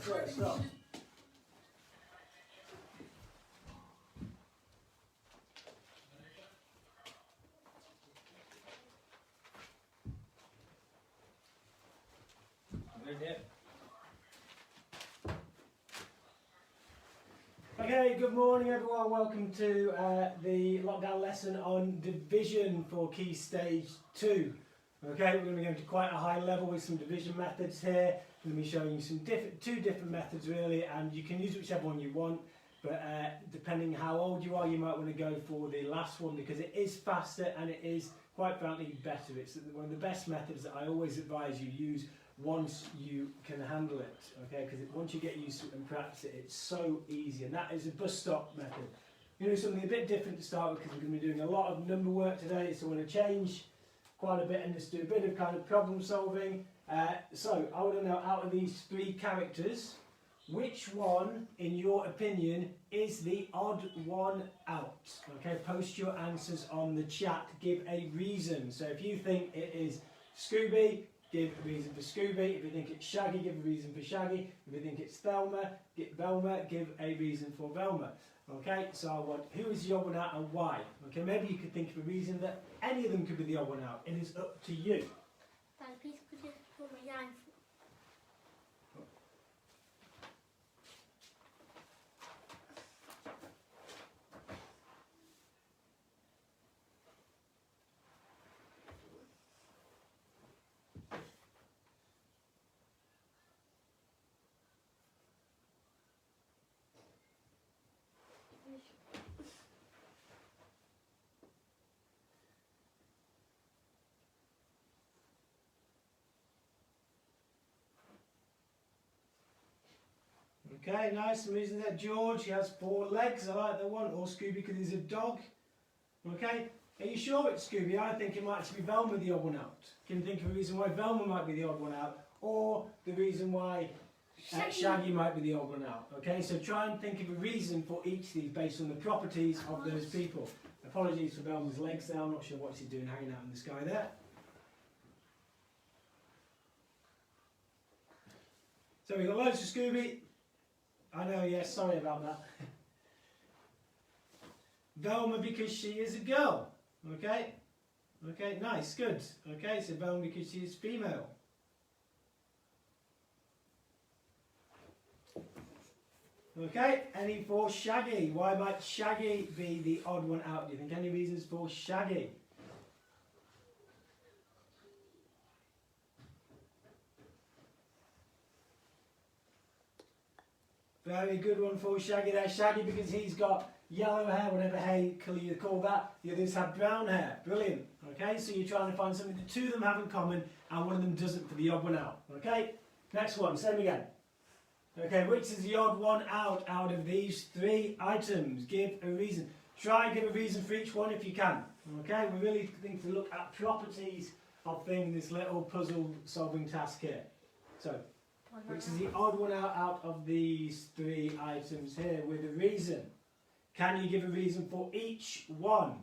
Sorry, stop. Okay, good morning everyone. Welcome to the lockdown lesson on division for Key Stage 2. Okay, we're going to be going to quite a high level with some division methods here. I'm going to be showing you some two different methods really, and you can use whichever one you want, but depending how old you are, you might want to go for the last one because it is faster and it is, quite frankly, better. It's one of the best methods that I always advise you use once you can handle it, okay? Because once you get used to it and practice it, it's so easy, and that is a bus stop method. We're going to do something a bit different to start with because we're going to be doing a lot of number work today, so we're going to change quite a bit and just do a bit of kind of problem solving. So I want to know, out of these three characters, which one, in your opinion, is the odd one out? Okay, post your answers on the chat, give a reason. So if you think it is Scooby, give a reason for Scooby. If you think it's Shaggy, give a reason for Shaggy. If you think it's Velma, give a reason for Velma. Okay, so I want who is the odd one out and why. Okay, maybe you could think of a reason that any of them could be the odd one out. It is up to you. Dad, please could you put my eye? Okay, nice. Some reason there. George, he has 4 legs. I like that one. Or Scooby because he's a dog. Okay, are you sure it's Scooby? I think it might actually be Velma the odd one out. Can you think of a reason why Velma might be the odd one out? Or the reason why Shaggy might be the odd one out? Okay, so try and think of a reason for each of these based on the properties of those people. Apologies for Velma's legs there. I'm not sure what she's doing hanging out in the sky there. So we've got loads of Scooby. I know, yes, sorry about that. Velma because she is a girl. Okay? Okay, nice, good. Okay, so Velma because she is female. Okay, any for Shaggy? Why might Shaggy be the odd one out? Do you think any reasons for Shaggy? Very good one for Shaggy there. Shaggy because he's got yellow hair, whatever hair colour you call that. The others have brown hair. Brilliant. Okay, so you're trying to find something the two of them have in common and one of them doesn't for the odd one out. Okay, next one, same again. Okay, which is the odd one out of these 3 items? Give a reason. Try and give a reason for each one if you can. Okay, we really need to look at properties of things, this little puzzle solving task here. So, which is the odd one out of these 3 items here with a reason? Can you give a reason for each one?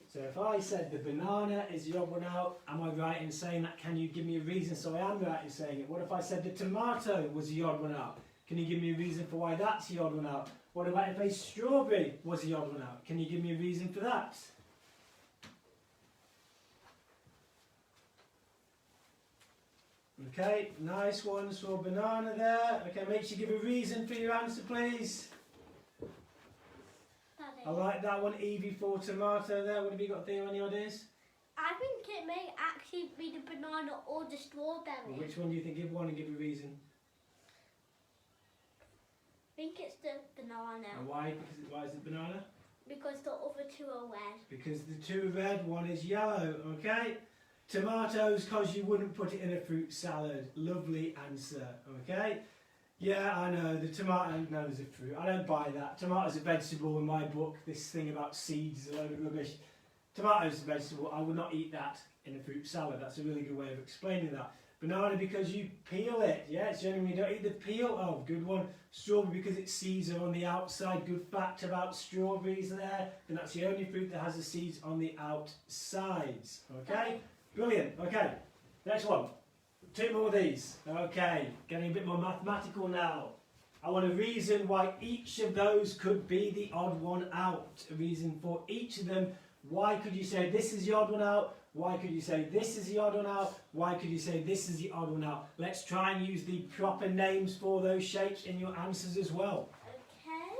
So if I said the banana is the odd one out, am I right in saying that? Can you give me a reason? So I am right in saying it. What if I said the tomato was the odd one out? Can you give me a reason for why that's the odd one out? What about if a strawberry was the odd one out? Can you give me a reason for that? Okay, nice ones for banana there. Okay, make sure you give a reason for your answer, please. I like that one, Evie for tomato there. What have you got, Theo? Any ideas? I think it may actually be the banana or the strawberry. Well, which one do you think? Give one and give a reason. I think it's the banana. And why? Why is it banana? Because the other 2 are red. Because the 2 are red, 1 is yellow. Okay. Tomatoes, because you wouldn't put it in a fruit salad. Lovely answer. Okay. Yeah, I know, the tomato known as a fruit. I don't buy that. Tomato's a vegetable in my book. This thing about seeds is a load of rubbish. Tomato's a vegetable. I would not eat that in a fruit salad. That's a really good way of explaining that. Banana because you peel it. Yeah, it's generally you don't eat the peel. Oh, good one. Strawberry because its seeds are on the outside. Good fact about strawberries there. And that's the only fruit that has the seeds on the outsides. Okay? Brilliant. Okay, next one. 2 more of these. Okay, getting a bit more mathematical now. I want a reason why each of those could be the odd one out. A reason for each of them. Why could you say this is the odd one out? Why could you say this is the odd one out? Why could you say this is the odd one out? Let's try and use the proper names for those shapes in your answers as well. Okay.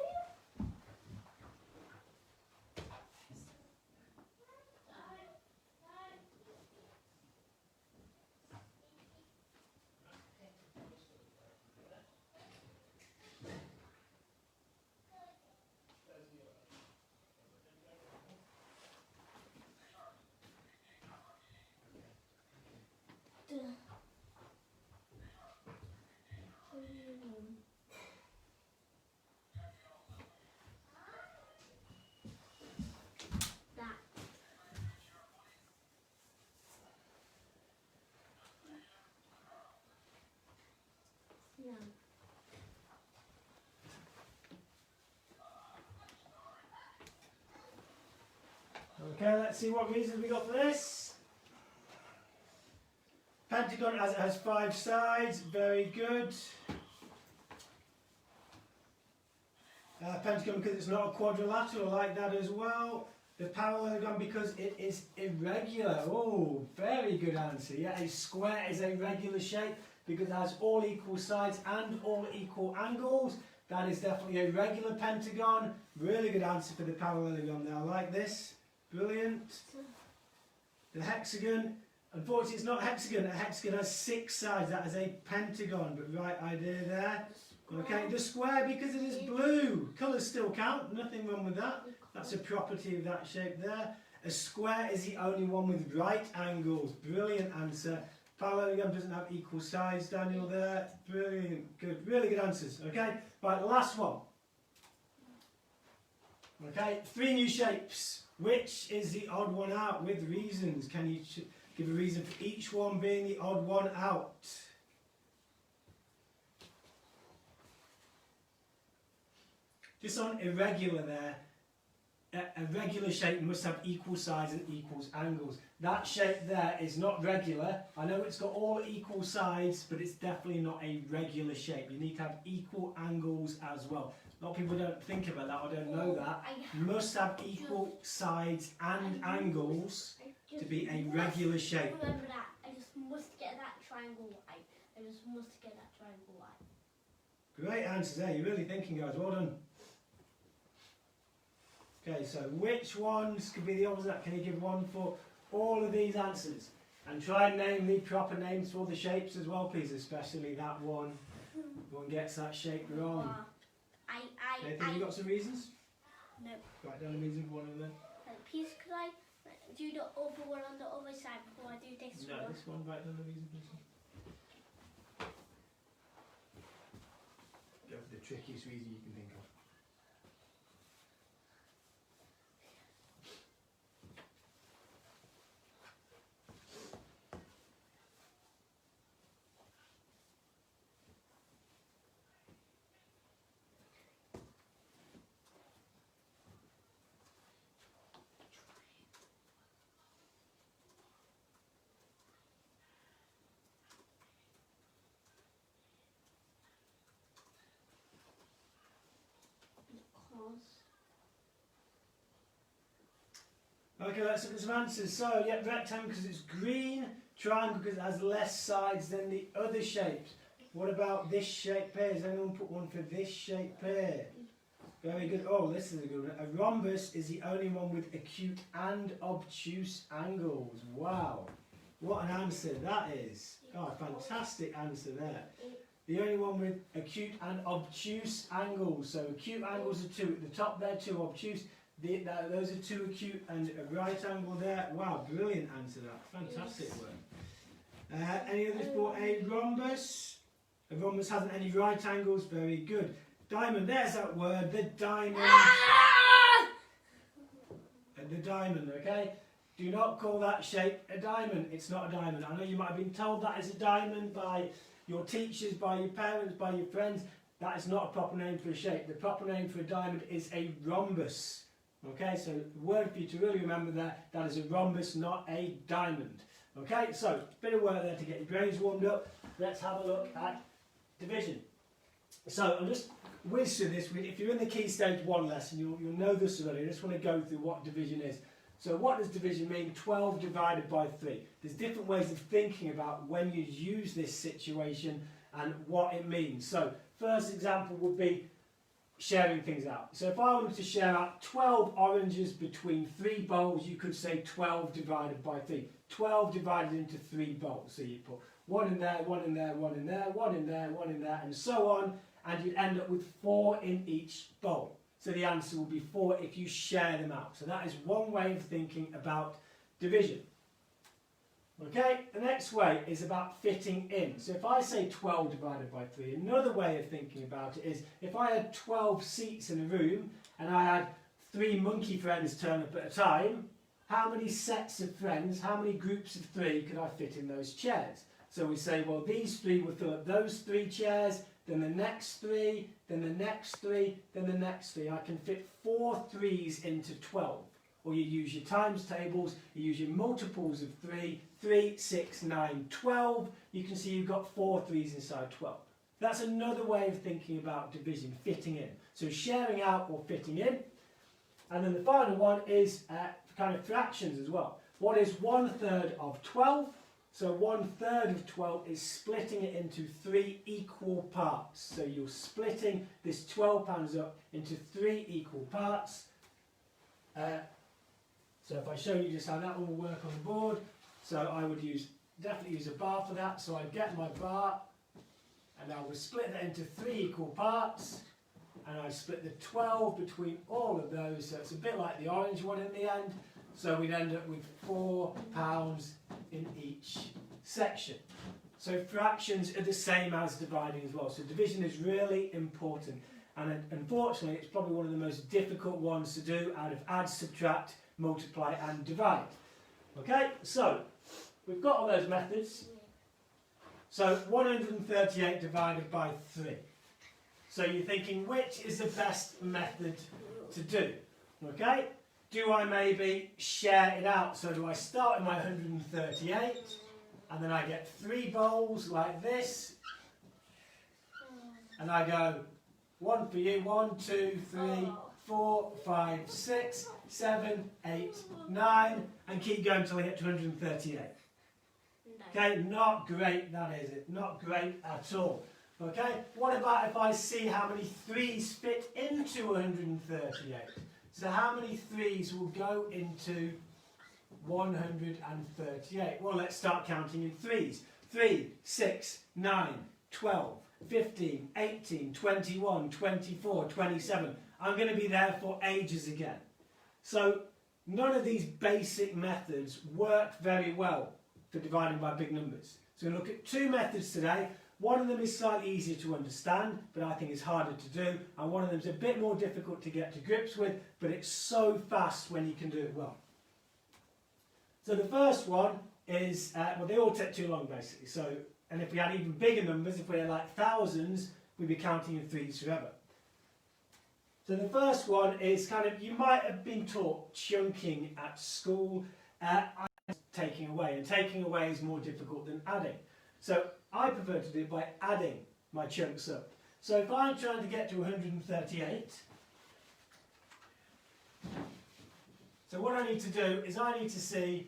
Okay, let's see what reasons we got for this. Pentagon as it has 5 sides, very good. Pentagon because it's not a quadrilateral, like that as well. The parallelogram because it is irregular. Oh, very good answer. Yeah, a square is a regular shape because it has all equal sides and all equal angles. That is definitely a regular pentagon. Really good answer for the parallelogram there. I like this. Brilliant. The hexagon. Unfortunately, it's not a hexagon. A hexagon has 6 sides. That is a pentagon, but right idea there. Okay, the square because it is blue. Colours still count. Nothing wrong with that. That's a property of that shape there. A square is the only one with right angles. Brilliant answer. Parallelogram doesn't have equal sides, Daniel, there. Brilliant. Good. Really good answers. Okay, right, last one. Okay, 3 new shapes. Which is the odd one out with reasons? Can you give a reason for each one being the odd one out? Just on irregular there, a regular shape must have equal sides and equal angles. That shape there is not regular. I know it's got all equal sides, but it's definitely not a regular shape. You need to have equal angles as well. A lot of people don't think about that or don't know that. You must have equal sides and angles to be a regular shape. Remember that. I just must get that triangle right. I just must get that triangle right. Great answers there. You're really thinking, guys. Well done. Okay, so which ones could be the opposite? Can you give one for all of these answers? And try and name the proper names for the shapes as well, please, especially that one. One gets that shape wrong. Nathan, you got some reasons? No. Write down a reason for one of them. Please, could I do the other one on the other side before I do this one? No, this one. Write down a reason, please. Go for the trickiest reason you can think of. Okay, let's look at some answers. So, yeah, rectangle because it's green, triangle because it has less sides than the other shapes. What about this shape here? Does anyone put one for this shape here? Very good. Oh, this is a good one. A rhombus is the only one with acute and obtuse angles. Wow. What an answer that is. Oh, fantastic answer there. The only one with acute and obtuse angles. So acute angles are 2 at the top there, 2 obtuse. Those are 2 acute and a right angle there. Wow, brilliant answer that. Fantastic work. Any others for a rhombus? A rhombus hasn't any right angles. Very good. Diamond, there's that word, the diamond. The diamond, okay? Do not call that shape a diamond. It's not a diamond. I know you might have been told that is a diamond by your teachers, by your parents, by your friends. That is not a proper name for a shape. The proper name for a diamond is a rhombus. Okay, so the word for you to really remember there, that is a rhombus, not a diamond. Okay, so bit of work there to get your brains warmed up. Let's have a look at division. So I'll just whiz through this. If you're in the Key Stage 1 lesson, you'll know this already. I just want to go through what division is. So what does division mean? 12 divided by 3. There's different ways of thinking about when you use this situation and what it means. So first example would be sharing things out. So if I wanted to share out 12 oranges between 3 bowls, you could say 12 divided by 3. 12 divided into 3 bowls. So you put 1 in there, 1 in there, 1 in there, 1 in there, 1 in there, and so on, and you'd end up with 4 in each bowl. So the answer will be 4 if you share them out. So that is one way of thinking about division. Okay, the next way is about fitting in. So if I say 12 divided by 3, another way of thinking about it is if I had 12 seats in a room and I had 3 monkey friends turn up at a time, how many sets of friends, how many groups of 3 could I fit in those chairs? So we say, well, these 3 will fill up those 3 chairs, then the next 3, then the next 3, then the next 3. I can fit 4 3s into 12. Or you use your times tables, you use your multiples of 3, 3, 6, 9, 12. You can see you've got 4 3s inside 12. That's another way of thinking about division, fitting in. So sharing out or fitting in. And then the final one is kind of fractions as well. What is 1/3 of 12? So 1/3 of 12 is splitting it into 3 equal parts. So you're splitting this 12 pounds up into 3 equal parts. So if I show you just how that one will work on the board, so I would definitely use a bar for that. So I'd get my bar and I would split that into 3 equal parts, and I split the 12 between all of those, so it's a bit like the orange one in the end. So we'd end up with 4 pounds in each section. So fractions are the same as dividing as well. So division is really important, and unfortunately it's probably one of the most difficult ones to do out of add, subtract, multiply and divide. Okay, so we've got all those methods. So 138 divided by 3. So you're thinking, which is the best method to do? Okay, do I maybe share it out? So do I start with my 138 and then I get 3 bowls like this, and I go 1 for you, 1, 2, 3, 4, 5, 6, 7, 8, 9, and keep going until I get to 138. Okay, not great, that is it. Not great at all. Okay, what about if I see how many 3s fit into 138? So how many 3s will go into 138? Well, let's start counting in 3s. 3, 6, 9, 12, 15, 18, 21, 24, 27. I'm going to be there for ages again. So none of these basic methods work very well for dividing by big numbers. So we're going to look at 2 methods today. One of them is slightly easier to understand, but I think is harder to do. And one of them is a bit more difficult to get to grips with, but it's so fast when you can do it well. So the first one is, well, they all take too long basically. So, and if we had even bigger numbers, if we had like thousands, we'd be counting in 3s forever. So the first one is kind of, you might have been taught chunking at school, taking away, and taking away is more difficult than adding. So I prefer to do it by adding my chunks up. So if I'm trying to get to 138, so what I need to do is I need to see,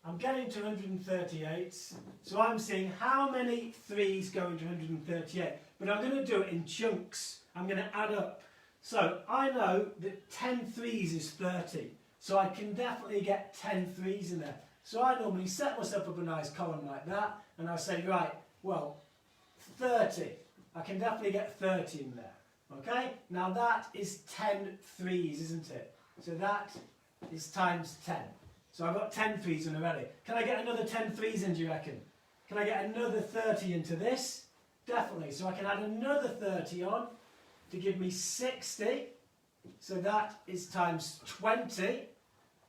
I'm getting to 138, so I'm seeing how many 3s go into 138, but I'm going to do it in chunks. I'm going to add up. So I know that 10 3s is 30, so I can definitely get 10 3s in there. So I normally set myself up a nice column like that, and I say, right, well, 30. I can definitely get 30 in there. Okay? Now that is 10 3s, isn't it? So that is times 10. So I've got 10 3s in already. Can I get another 10 3s in, do you reckon? Can I get another 30 into this? Definitely. So I can add another 30 on to give me 60. So that is times 20.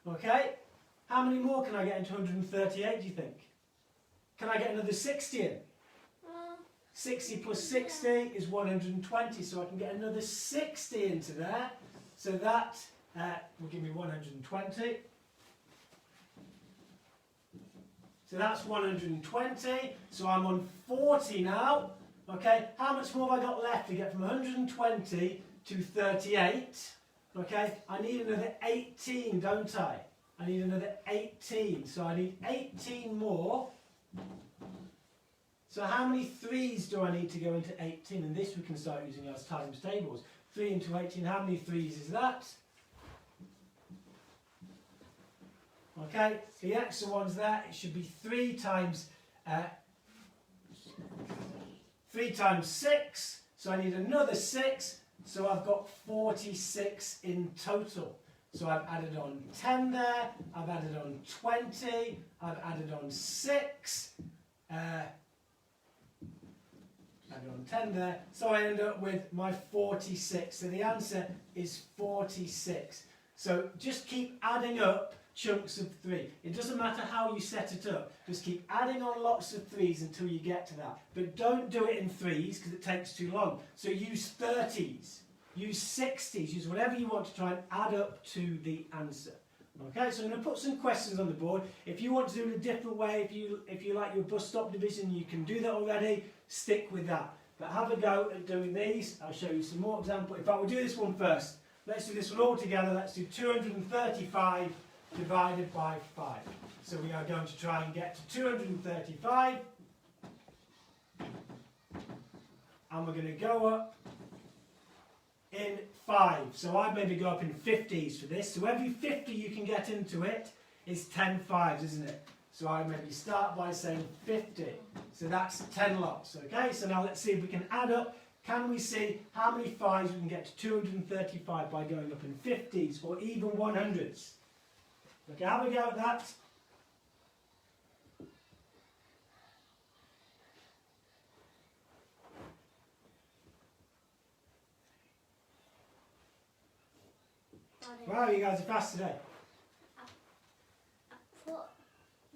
Okay? How many more can I get into 138, do you think? Can I get another 60 in? 60 plus 60 is 120, so I can get another 60 into there. So that will give me 120. So that's 120, so I'm on 40 now. Okay, how much more have I got left to get from 120 to 38? Okay, I need another 18, don't I? I need another 18, so I need 18 more. So how many 3's do I need to go into 18? And this we can start using as times tables. 3 into 18, how many 3's is that? Okay, the extra one's there. It should be 3 times 6. So I need another 6. So I've got 46 in total. So I've added on 10 there. I've added on 20. I've added on 6. Added on 10 there. So I end up with my 46. So the answer is 46. So just keep adding up chunks of 3. It doesn't matter how you set it up. Just keep adding on lots of 3's until you get to that. But don't do it in 3's because it takes too long. So use 30's, use 60's, use whatever you want to try and add up to the answer. Okay, so I'm going to put some questions on the board. If you want to do it a different way, if you like your bus stop division, you can do that already. Stick with that. But have a go at doing these. I'll show you some more examples. In fact, we'll do this one first. Let's do this one all together. Let's do 235 divided by 5. So we are going to try and get to 235. And we're going to go up in 5. So I'd maybe go up in 50's for this. So every 50 you can get into it is 10 5's, isn't it? So I maybe start by saying 50. So that's 10 lots, okay? So now let's see if we can add up. Can we see how many 5's we can get to 235 by going up in 50's or even 100's? Okay, have a go at that. Wow, you guys are fast today. I put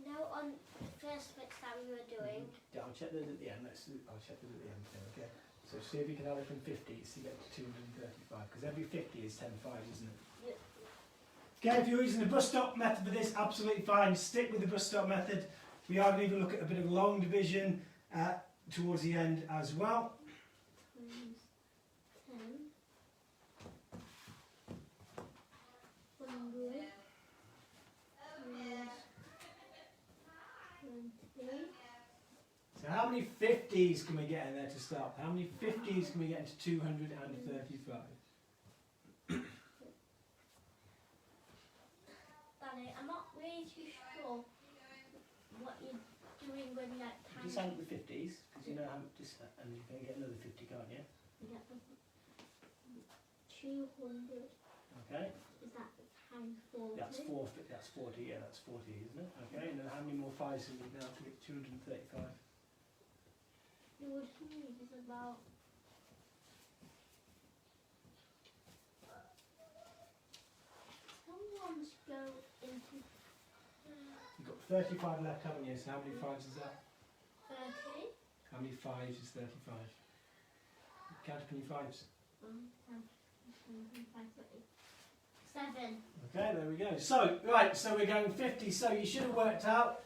no on the first bits that we were doing. Yeah, I'll check those at the end. I'll check those at the end. Okay. So see if you can add up in 50 so you get to 235. Because every 50 is 10 5's, isn't it? Yep. Okay, if you're using the bus stop method for this, absolutely fine. Stick with the bus stop method. We are going to even look at a bit of long division towards the end as well. 10, 100, 20. So how many 50's can we get in there to start? How many 50's can we get into 235? Danny, I'm not really too sure what you're doing when that time. Just add up the 50's, because you know how just and you can get another 50, can't you? Yeah. 200. Okay. Is that times 40? That's 40. That's 40. Yeah, that's 40, isn't it? Okay. And then how many more 5's do we need now to get 235? You would need is about. Someone's go into. You've got 35 left, haven't you? So how many 5's is that? 30. How many 5's is 35? Count up your 5's. 7. Okay, there we go. So, right, so we're going 50. So you should have worked out.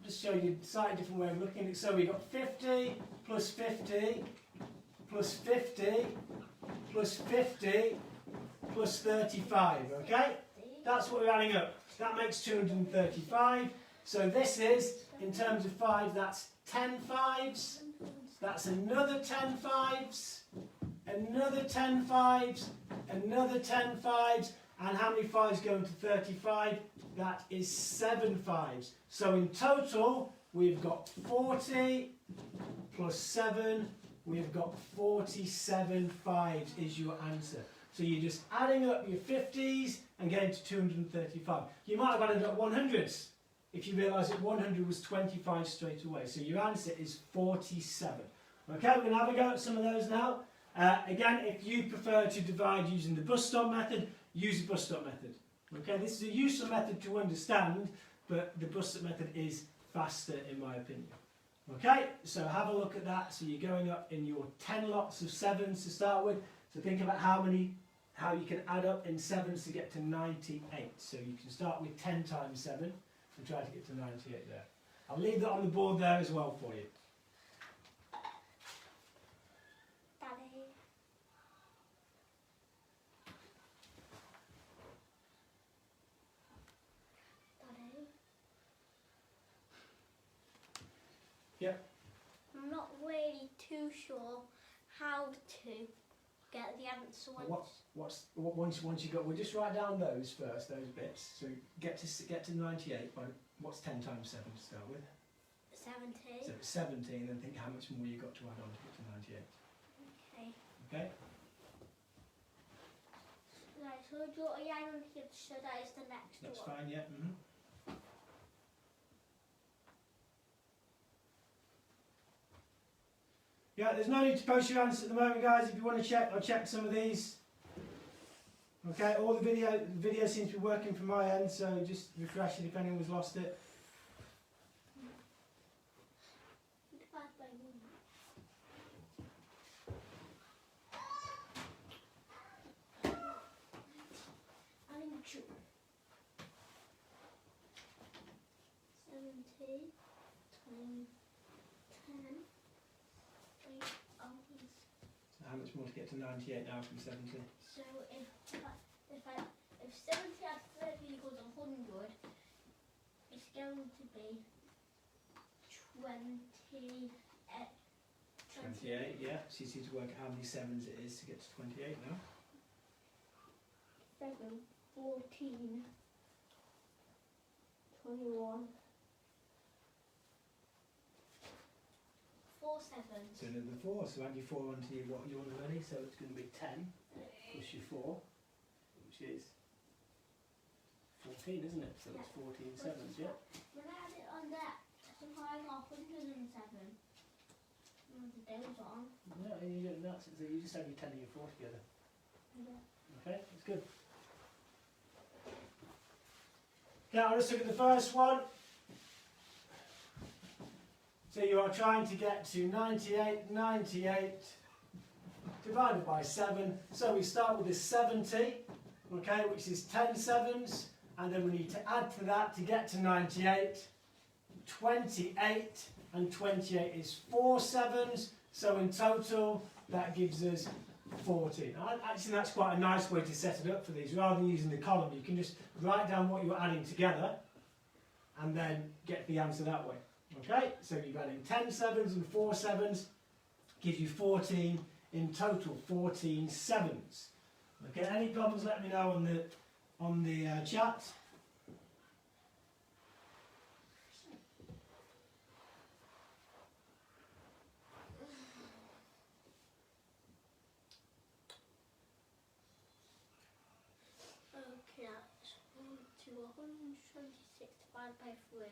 Just show you a slightly different way of looking at it. So we got 50 plus 50 plus 50 plus 50 plus 35. Okay, that's what we're adding up. That makes 235. So this is, in terms of 5, that's 10 5's. That's another 10 5's. Another 10 5's. Another 10 5's. And how many 5's go into 35? That is 7 5's. So in total, we've got 40 plus 7. We've got 47 5's is your answer. So you're just adding up your 50's and getting to 235. You might have added up 100's if you realise that 100 was 25 straight away. So your answer is 47. Okay, we're going to have a go at some of those now. Again, if you prefer to divide using the bus stop method, use the bus stop method. Okay, this is a useful method to understand but the bus-up method is faster in my opinion. Okay, so have a look at that. So you're going up in your 10 lots of 7s to start with. So think about how you can add up in 7s to get to 98. So you can start with 10 times 7 and try to get to 98 there. I'll leave that on the board there as well for you. Daddy. Daddy. Yep. I'm not really too sure how to get the answer Once you got, we'll just write down those first, those bits. So get to 98 by what's 10 times 7 to start with? 70. So it's 17, then think how much more you got to add on to get to 98. Okay. Okay? Right, so draw a line on here so that is the next That's one. fine, yeah. Yeah, there's no need to post your answers at the moment, guys. If you want to check, I'll check some of these. Okay, all the video seems to be working from my end, so just refresh it if anyone's lost it. Divide by 1. And 2. 70 times 10. So how much more to get to 98 now from 70? So if 70 adds 30 equals 100, it's going to be 28. 28, yeah. So you need to work out how many 7s it is to get to 28 now. 7, 14, 21. 4 7s. So another 4, so add your 4 onto your, what you want already, so it's going to be 10 plus your 4, which is 14, isn't it? So it's 14 7s, yeah? When I add it on that, somehow I got 107. The days on. No, you don't, that's it. So you just add your 10 and your 4 together. Yeah. Okay, that's good. Now let's look at the first one. So you are trying to get to 98 divided by 7. So we start with a 70, okay, which is 10 7s, and then we need to add to that to get to 98. 28, and 28 is 4 7s, so in total that gives us 14. Actually, that's quite a nice way to set it up for these. Rather than using the column, you can just write down what you're adding together and then get the answer that way. Okay, so you're adding 10 7s and 4 7s, gives you 14 in total, 14 7s. Okay, any problems, let me know on the chat. Okay, that's 1 to 126 divided by 3.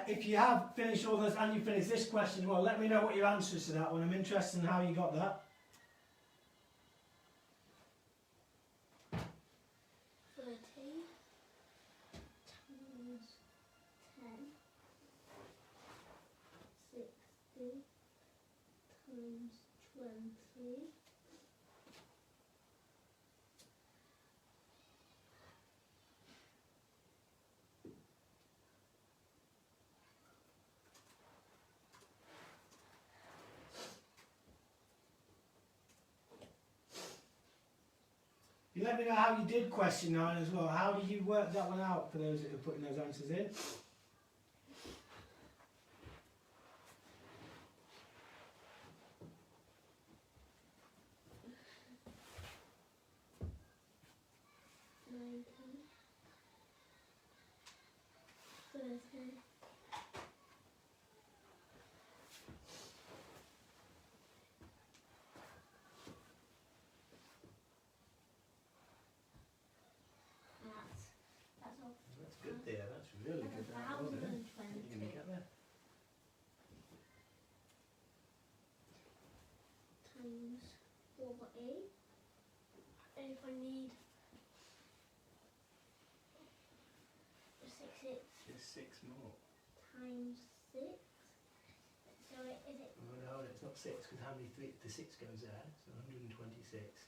If you have finished all those and you finished this question, well, let me know what your answer is to that one. I'm interested in how you got that. 30 times 10, 60 times 20. You let me know how you did question 9 as well. How did you work that one out for those that are putting those answers in? That's good there. That's really good. That wasn't it? You're going to get there. Times 40. If I need 6 It's 6 more. times 6. So is it? Oh no, it's not 6 because how many the 6 goes there? So 126.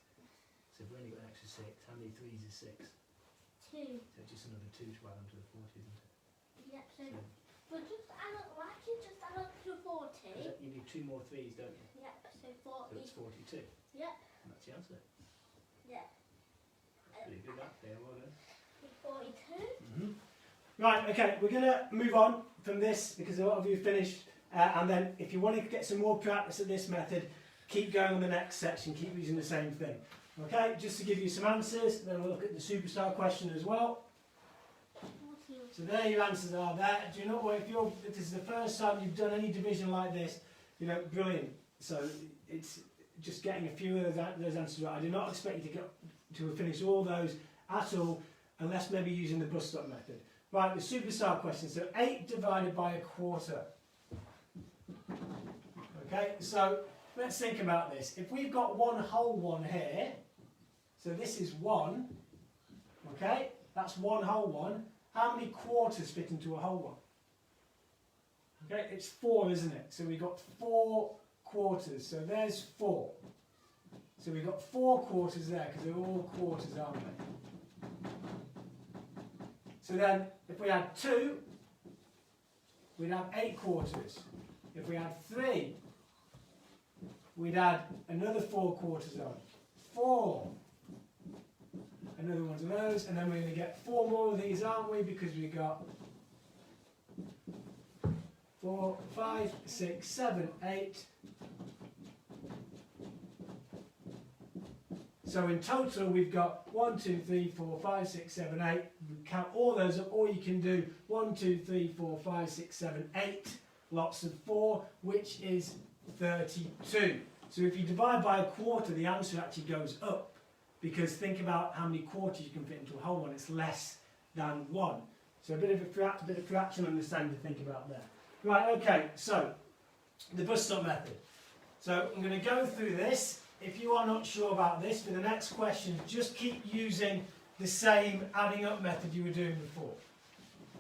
So we've only got an extra 6. How many 3's is 6? 2. So just another 2 to add onto the 40, isn't it? Yep. So, but just add up. Why can't you just add up to 40? You need 2 more 3's, don't you? Yep. So So 40. it's 42. Yep. And that's the answer. Yep. Pretty good that there, well done. 42. Right, okay, we're going to move on from this because a lot of you finished. And then if you want to get some more practice at this method, keep going on the next section, keep using the same thing. Okay, just to give you some answers, then we'll look at the superstar question as well. So there your answers are there. Do you know what, if this is the first time you've done any division like this, you know, brilliant. So it's just getting a few of those answers right. I do not expect you to finish all those at all, unless maybe using the bus stop method. Right, the superstar question. So 8 divided by a quarter. Okay, so let's think about this. If we've got one whole one here, so this is 1, okay, that's one whole one. How many quarters fit into a whole one? Okay, it's 4, isn't it? So we've got 4 quarters. So there's 4. So we've got 4 quarters there because they're all quarters, aren't they? So then, if we add 2, we'd have 8 quarters. If we add 3, we'd add another 4 quarters on. 4. Another one of those, and then we're going to get 4 more of these, aren't we? Because we got 4, 5, 6, 7, 8. So in total we've got 1, 2, 3, 4, 5, 6, 7, 8. We count all those up, or you can do 1, 2, 3, 4, 5, 6, 7, 8. Lots of 4, which is 32. So if you divide by a quarter, the answer actually goes up. Because think about how many quarters you can fit into a whole one. It's less than 1. So a bit of fraction understanding to think about there. Right, okay, so the bus stop method. So I'm going to go through this. If you are not sure about this, for the next question, just keep using the same adding up method you were doing before.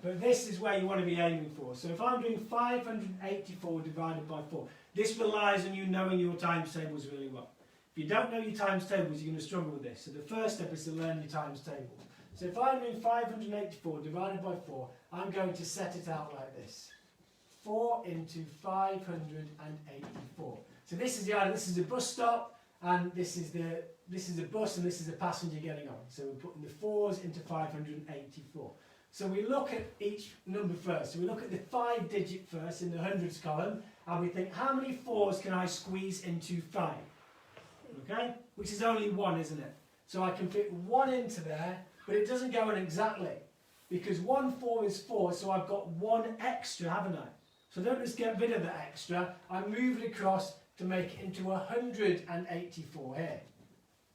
But this is where you want to be aiming for. So if I'm doing 584 divided by 4, this relies on you knowing your times tables really well. If you don't know your times tables, you're going to struggle with this. So the first step is to learn your times tables. So if I'm doing 584 divided by 4, I'm going to set it out like this. 4 into 584. So this is the bus stop, and this is a bus, and this is a passenger getting on. So we're putting the 4s into 584. So we look at each number first. So we look at the 5-digit first in the hundreds column, and we think, how many 4s can I squeeze into 5? Okay, which is only 1, isn't it? So I can fit 1 into there, but it doesn't go in exactly, because 1 4 is 4, so I've got 1 extra, haven't I? So I don't just get rid of the extra, I move it across to make it into 184 here.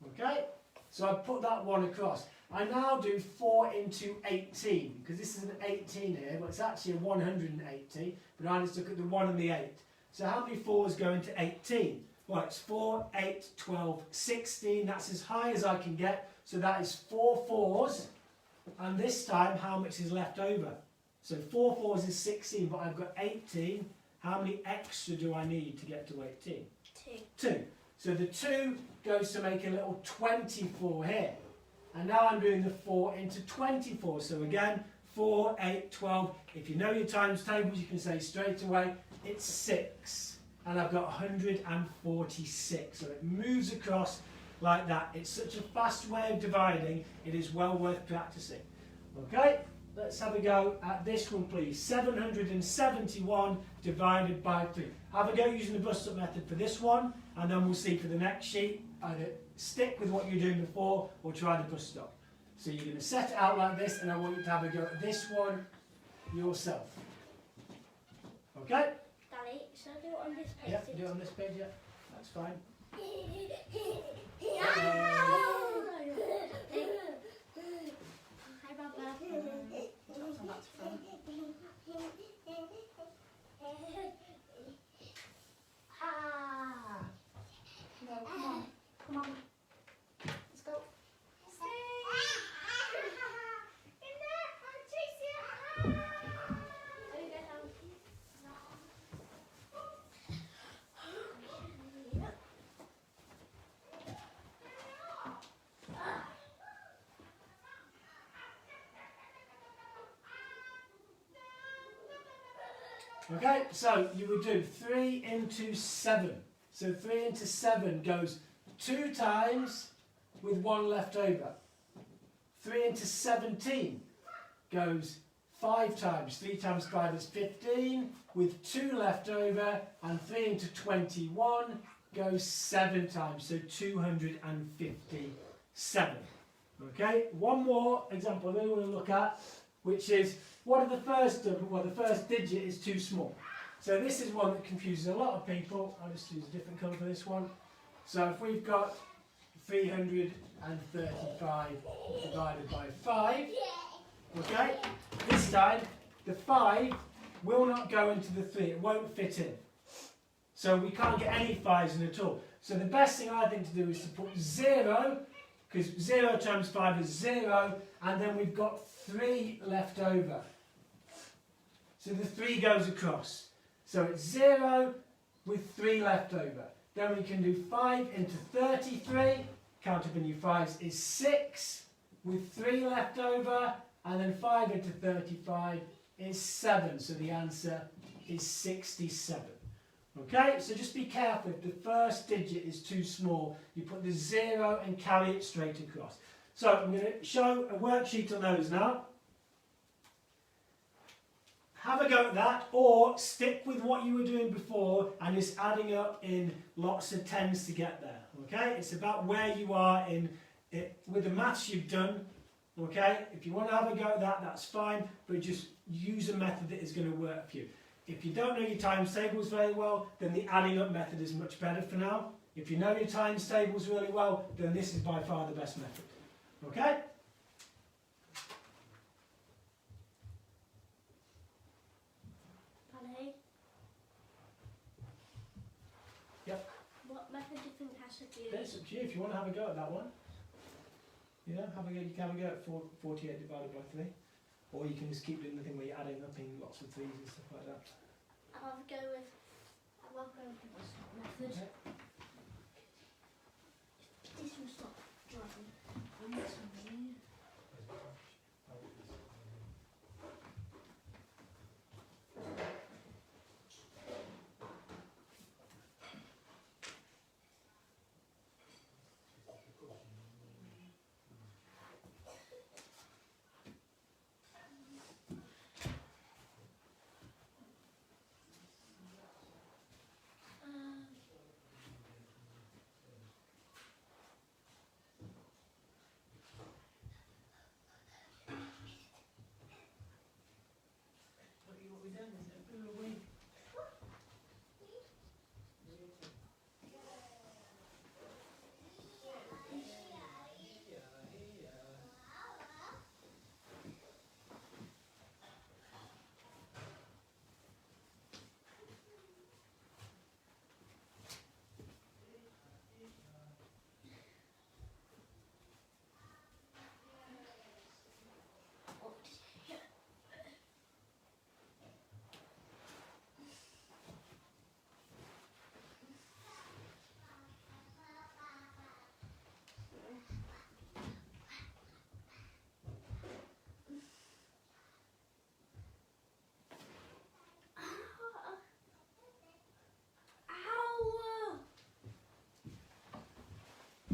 Okay, so I put that 1 across. I now do 4 into 18, because this is an 18 here, but it's actually a 180, but I just look at the 1 and the 8. So how many 4s go into 18? Well, it's 4, 8, 12, 16. That's as high as I can get. So that is 4 4s. And this time, how much is left over? So 4 4s is 16, but I've got 18. How many extra do I need to get to 18? 2. 2. So the 2 goes to make a little 24 here. And now I'm doing the 4 into 24. So again, 4, 8, 12. If you know your times tables, you can say straight away, it's 6. And I've got 146. So it moves across like that. It's such a fast way of dividing, it is well worth practicing. Okay, let's have a go at this one, please. 771 divided by 3. Have a go using the bus stop method for this one, and then we'll see for the next sheet, either stick with what you were doing before or try the bus stop. So you're going to set it out like this, and I want you to have a go at this one yourself. Okay? Daddy, should I do it on this page? Yeah, do it on this page, yeah. That's fine. Hi, Baba. No, come on. Come on. Let's go. Okay, so you would do 3 into 7. So 3 into 7 goes 2 times with 1 left over. 3 into 17 goes 5 times. 3 times 5 is 15 with 2 left over, and 3 into 21 goes 7 times, so 257. Okay, one more example we want to look at, which is what are the first digit is too small. So this is one that confuses a lot of people. I'll just use a different colour for this one. So if we've got 335 divided by 5, okay, this time the 5 will not go into the 3, it won't fit in. So we can't get any 5s in at all. So the best thing I think to do is to put 0, because 0 times 5 is 0, and then we've got 3 left over. So the 3 goes across. So it's 0 with 3 left over. Then we can do 5 into 33, count up in your 5s, is 6 with 3 left over, and then 5 into 35 is 7. So the answer is 67. Okay, so just be careful. If the first digit is too small, you put the 0 and carry it straight across. So I'm going to show a worksheet on those now. Have a go at that, or stick with what you were doing before and just adding up in lots of tens to get there. Okay, it's about where you are in it with the maths you've done. Okay, if you want to have a go at that, that's fine, but just use a method that is going to work for you. If you don't know your times tables very well, then the adding up method is much better for now. If you know your times tables really well, then this is by far the best method. Okay? Paddy? Yep. What method do you think I should use? It's up to you if you want to have a go at that one. Yeah, you can have a go at 48 divided by 3. Or you can just keep doing the thing where you're adding up in lots of 3s and stuff like that. I'll go with this method. Okay. This will stop driving. What we done is it blew away.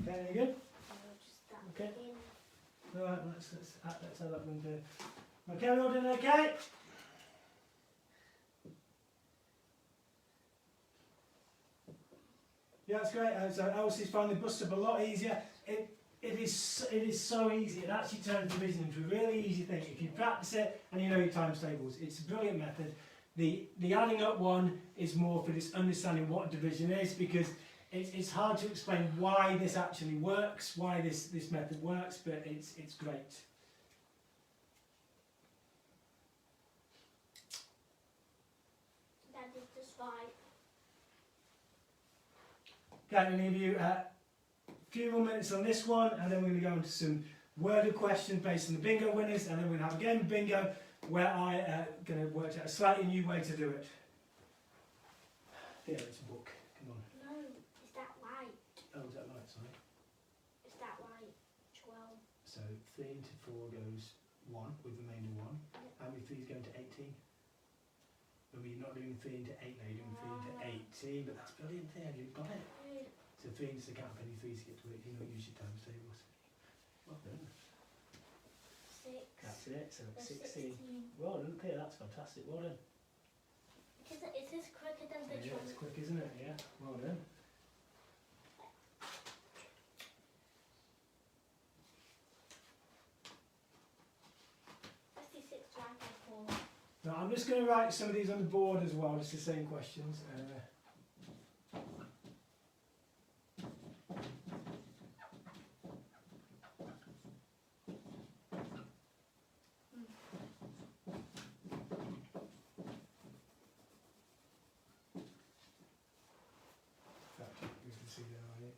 Okay, any good? Okay. Alright, let's add that one to. Okay, we all doing okay? Yeah, that's great. So Elsie's found the bus up a lot easier. It is so easy. It actually turns division into a really easy thing. If you practice it and you know your times tables, it's a brilliant method. The adding up one is more for just understanding what division is, because it's hard to explain why this actually works, why this method works, but it's great. That is just right. Okay, I'm going to give you a few more minutes on this one, and then we're going to go into some worded questions based on the bingo winners, and then we're going to have a game of bingo where I'm going to work out a slightly new way to do it. There, it's a book. Come on. No, is that right? Oh, is that right? Sorry. Is that right? 12. So 3 into 4 goes 1 with remainder 1. How many 3s go into 18? I mean, not doing 3 into 8 now, you're doing 3 into 18, but that's brilliant there, you've got it. So 3 into the count of any 3s to get to 18, not use your times tables. Well done. 6. That's it, so it's There's 16. Well done, Peter, that's fantastic, well done. Because it is quicker than the Yeah, it's quick, isn't it? Yeah, well done. Now I'm just going to write some of these on the board as well, just the same questions. You can see there, are you?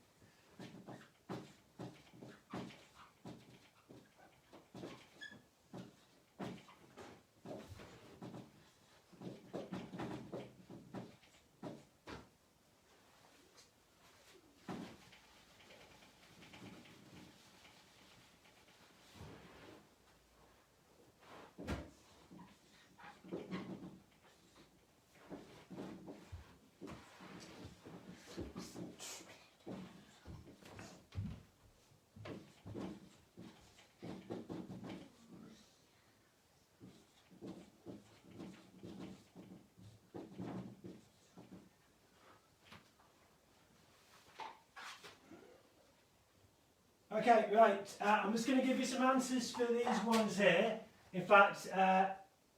Okay, right, I'm just going to give you some answers for these ones here. In fact,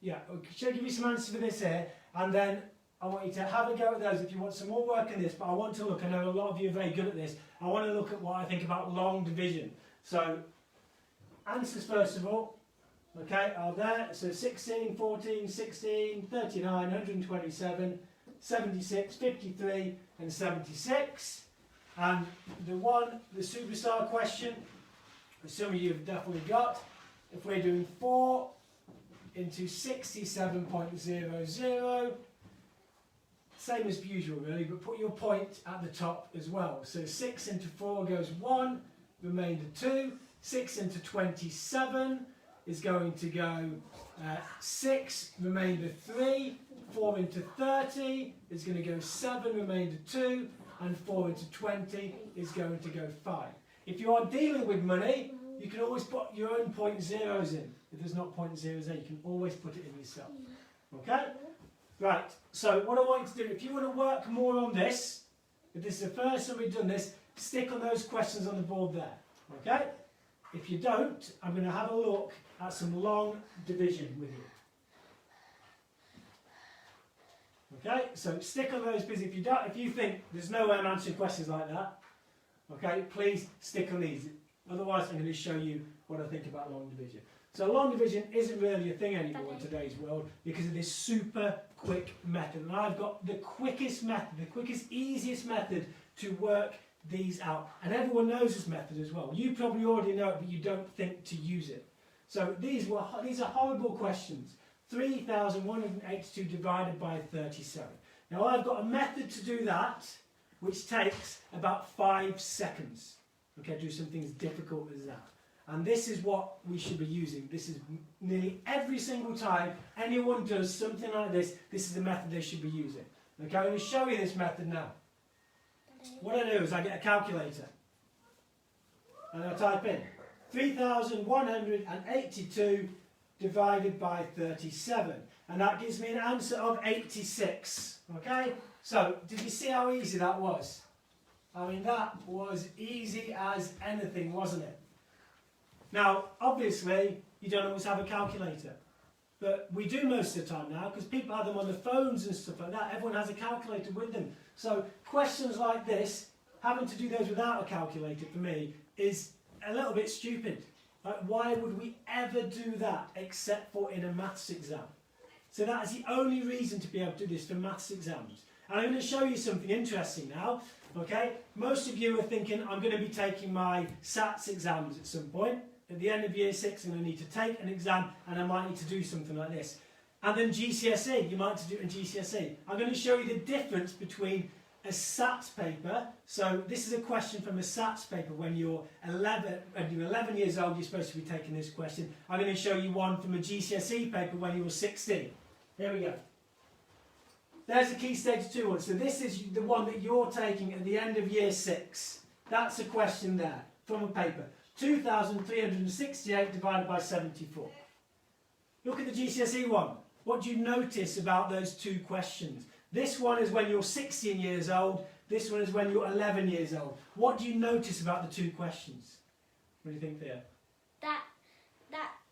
yeah, I'll give you some answers for this here, and then I want you to have a go at those if you want some more work in this, but I want to look, I know a lot of you are very good at this, I want to look at what I think about long division. So, answers first of all, okay, are there. So 16, 14, 16, 39, 127, 76, 53 and 76. And the superstar question, some of you have definitely got, if we're doing 4 into 67.00, same as usual really, but put your point at the top as well. So 6 into 4 goes 1, remainder 2, 6 into 27 is going to go 6, remainder 3, 4 into 30 is going to go 7, remainder 2, and 4 into 20 is going to go 5. If you are dealing with money, you can always put your own point zeros in. If there's not point zeros there, you can always put it in yourself. Okay? Right, so what I want you to do, if you want to work more on this, if this is the first time we've done this, stick on those questions on the board there. Okay? If you don't, I'm going to have a look at some long division with you. Okay, so stick on those because if you think there's no way I'm answering questions like that, okay, please stick on these. Otherwise, I'm going to show you what I think about long division. So long division isn't really a thing anymore in today's world because of this super quick method. And I've got the quickest method, the quickest, easiest method to work these out. And everyone knows this method as well. You probably already know it, but you don't think to use it. So these are horrible questions. 3,182 divided by 37. Now I've got a method to do that which takes about 5 seconds. Okay, do something as difficult as that. And this is what we should be using. This is nearly every single time anyone does something like this, this is the method they should be using. Okay, I'm going to show you this method now. What I do is I get a calculator and I type in 3,182 divided by 37, and that gives me an answer of 86. Okay, so did you see how easy that was? I mean, that was easy as anything, wasn't it? Now obviously you don't always have a calculator, but we do most of the time now because people have them on their phones and stuff like that. Everyone has a calculator with them, so questions like this, having to do those without a calculator for me is a little bit stupid. Like, why would we ever do that except for in a maths exam? So that is the only reason to be able to do this for maths exams. And I'm going to show you something interesting now. Okay, most of you are thinking I'm going to be taking my SATs exams at some point. At the end of year 6 I'm going to need to take an exam and I might need to do something like this. And then GCSE, you might need to do it in GCSE. I'm going to show you the difference between a SATs paper. So this is a question from a SATs paper when you're 11 years old, you're supposed to be taking this question. I'm going to show you one from a GCSE paper when you're 16. Here we go. there's the Key Stage 2 one. So this is the one that you're taking at the end of year 6. That's a question there from a paper. 2,368 divided by 74. Look at the GCSE one. What do you notice about those two questions? This one is when you're 16 years old. This one is when you're 11 years old. What do you notice about the two questions? What do you think, Thea? That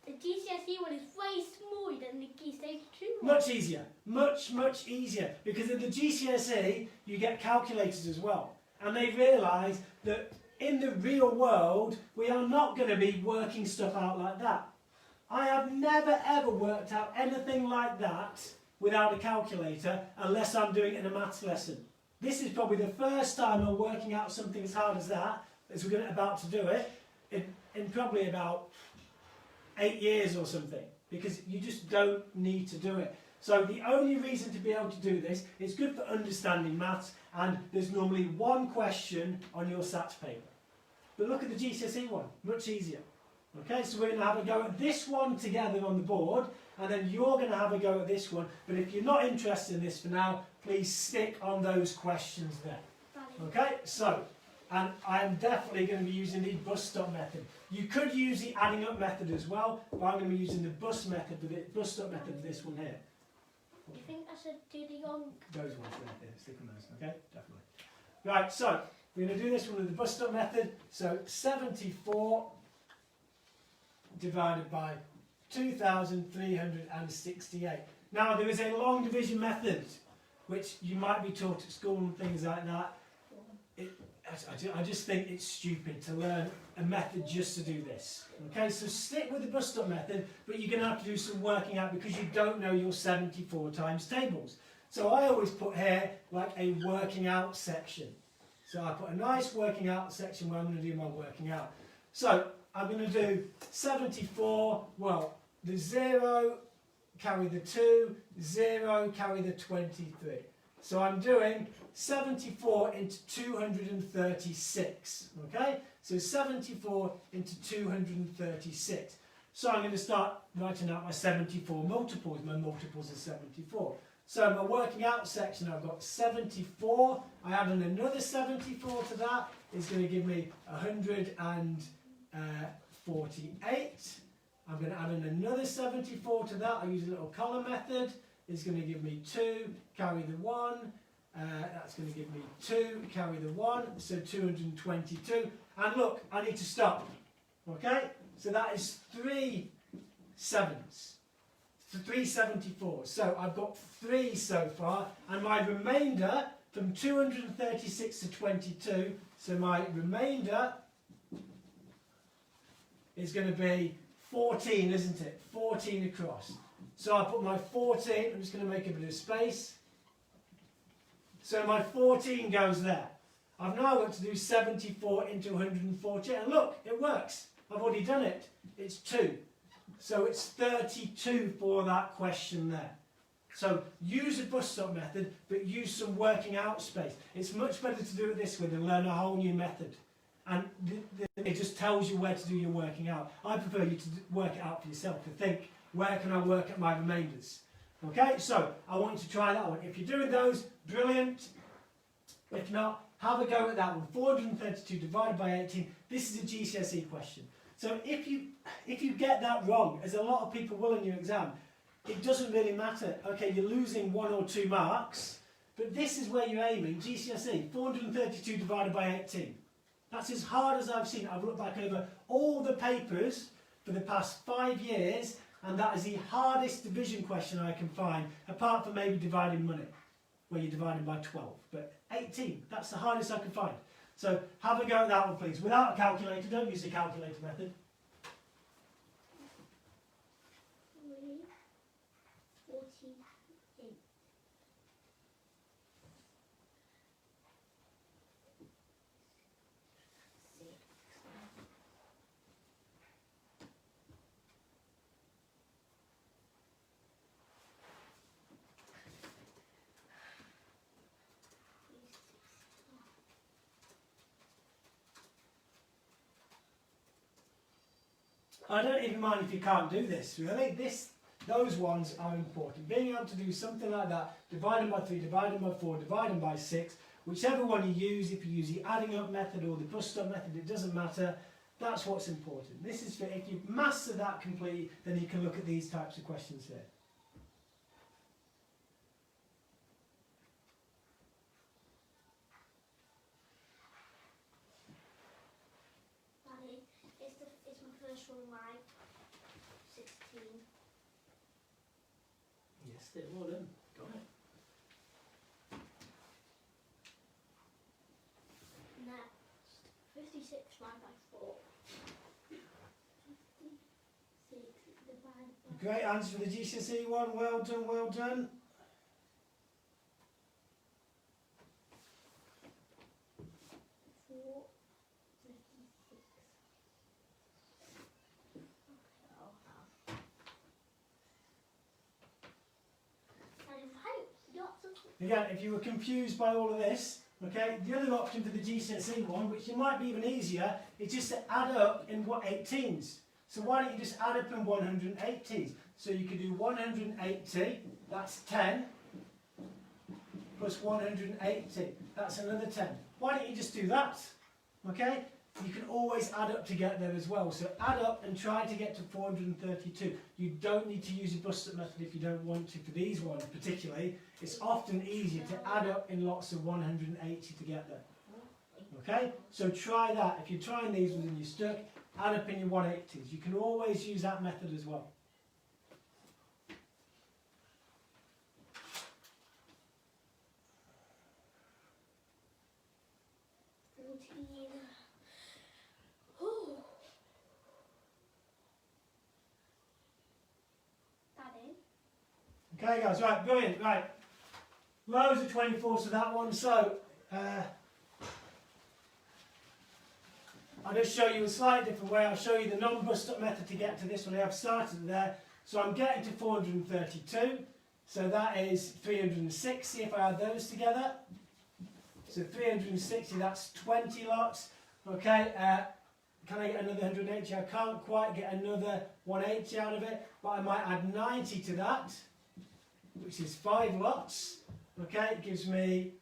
the GCSE one is way smaller than the Key Stage 2 one. Much easier. Much easier. Because in the GCSE, you get calculators as well. And they realise that in the real world, we are not going to be working stuff out like that. I have never ever worked out anything like that without a calculator unless I'm doing it in a maths lesson. This is probably the first time I'm working out something as hard as that, as we're about to do it, in probably about 8 years or something, because you just don't need to do it. So the only reason to be able to do this, it's good for understanding maths, and there's normally one question on your SATs paper. But look at the GCSE one, much easier. Okay, so we're going to have a go at this one together on the board, and then you're going to have a go at this one. But if you're not interested in this for now, please stick on those questions there. Okay, so, and I am definitely going to be using the bus stop method. You could use the adding up method as well, but I'm going to be using the bus stop method for this one here. Do you think I should do the young? Those ones there, stick on those, okay? Definitely. Right, so we're going to do this one with the bus stop method. So 74 divided by 2,368. Now there is a long division method, which you might be taught at school and things like that. I just think it's stupid to learn a method just to do this. Okay, so stick with the bus stop method, but you're going to have to do some working out because you don't know your 74 times tables. So I always put here like a working out section. So I put a nice working out section where I'm going to do my working out. So I'm going to do 74, well, the 0, carry the 2, 0, carry the 23. So I'm doing 74 into 236, okay? So 74 into 236. So I'm going to start writing out my 74 multiples. My multiples are 74. So my working out section, I've got 74. I add in another 74 to that. It's going to give me 148. I'm going to add in another 74 to that. I use a little column method. It's going to give me 2, carry the 1. That's going to give me 2, carry the 1. So 222. And look, I need to stop. Okay? So that is 3 sevens. 374. So I've got 3 so far. And my remainder from 236 to 22. So my remainder is going to be 14, isn't it? 14 across. So I put my 14, I'm just going to make a bit of space. So my 14 goes there. I've now got to do 74 into 148, and look, it works. I've already done it. It's 2. So it's 32 for that question there. So use a bus stop method, but use some working out space. It's much better to do it this way than learn a whole new method. And it just tells you where to do your working out. I prefer you to work it out for yourself, to think, where can I work at my remainders? Okay, so I want you to try that one. If you're doing those, brilliant. If not, have a go at that one. 432 divided by 18. This is a GCSE question. So if you get that wrong, as a lot of people will in your exam, it doesn't really matter. Okay, you're losing 1 or 2 marks, but this is where you're aiming. GCSE, 432 divided by 18. That's as hard as I've seen. I've looked back over all the papers for the past 5 years, and that is the hardest division question I can find, apart from maybe dividing money, where you're dividing by 12. But 18, that's the hardest I can find. So have a go at that one, please. Without a calculator, don't use the calculator method. 48. I don't even mind if you can't do this, really. Those ones are important. Being able to do something like that, dividing by 3, dividing by 4, dividing by 6, whichever one you use, if you use the adding up method or the bus-stop method, it doesn't matter. That's what's important. This is for, if you master that completely, then you can look at these types of questions here. Daddy, is my first one right? 16. Yes, they're all done. Got it. Next, 56 divided by 4. 56 divided by Great answer for the GCSE one. Well done, well done. 4. 56. Okay, I'll have. And right, lots of. Again, if you were confused by all of this, okay, the other option for the GCSE one, which it might be even easier, is just to add up in 18s. So why don't you just add up in 180s? So you could do 180, that's 10, plus 180, that's another 10. Why don't you just do that? Okay? You can always add up to get there as well. So add up and try to get to 432. You don't need to use a bus-up method if you don't want to for these ones particularly. It's often easier to add up in lots of 180 to get there. Okay? So try that. If you're trying these ones and you're stuck, add up in your 180s. You can always use that method as well. Okay guys, right, brilliant, right. Loads of 24s for that one, so I'll just show you a slightly different way. I'll show you the non-bust-up method to get to this one. I've started there, so I'm getting to 432, so that is 360 if I add those together. So 360, that's 20 lots. Okay, can I get another 180? I can't quite get another 180 out of it, but I might add 90 to that, which is 5 lots. Okay, it gives me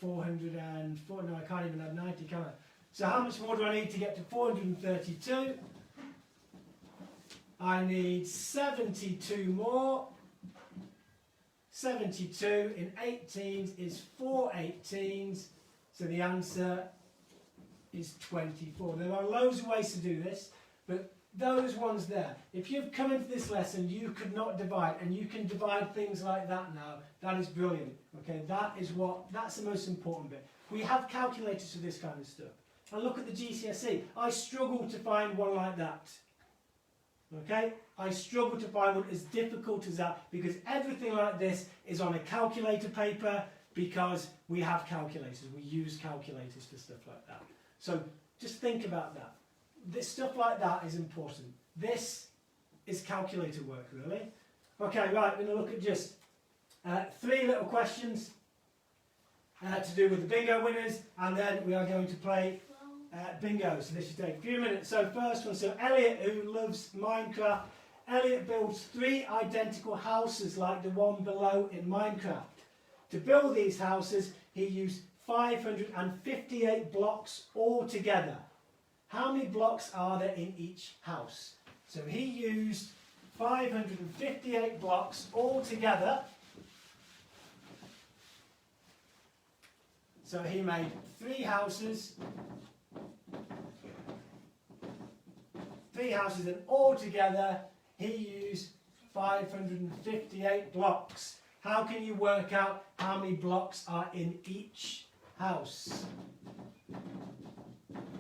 404. No, I can't even add 90, can I? So how much more do I need to get to 432? I need 72 more. 72 in 18s is 4 18s, so the answer is 24. There are loads of ways to do this, but those ones there, if you've come into this lesson, you could not divide, and you can divide things like that now, that is brilliant. Okay, that's the most important bit. We have calculators for this kind of stuff. And look at the GCSE. I struggle to find one like that. Okay, I struggle to find one as difficult as that, because everything like this is on a calculator paper, because we have calculators. We use calculators for stuff like that. So just think about that. This stuff like that is important. This is calculator work, really. Okay, right, we're going to look at just 3 little questions to do with the bingo winners, and then we are going to play bingo. So this should take a few minutes. So first one, so Elliot, who loves Minecraft, Elliot builds 3 identical houses like the one below in Minecraft. To build these houses, he used 558 blocks altogether. How many blocks are there in each house? So he used 558 blocks altogether. So he made 3 houses. 3 houses, and altogether he used 558 blocks. How can you work out how many blocks are in each house?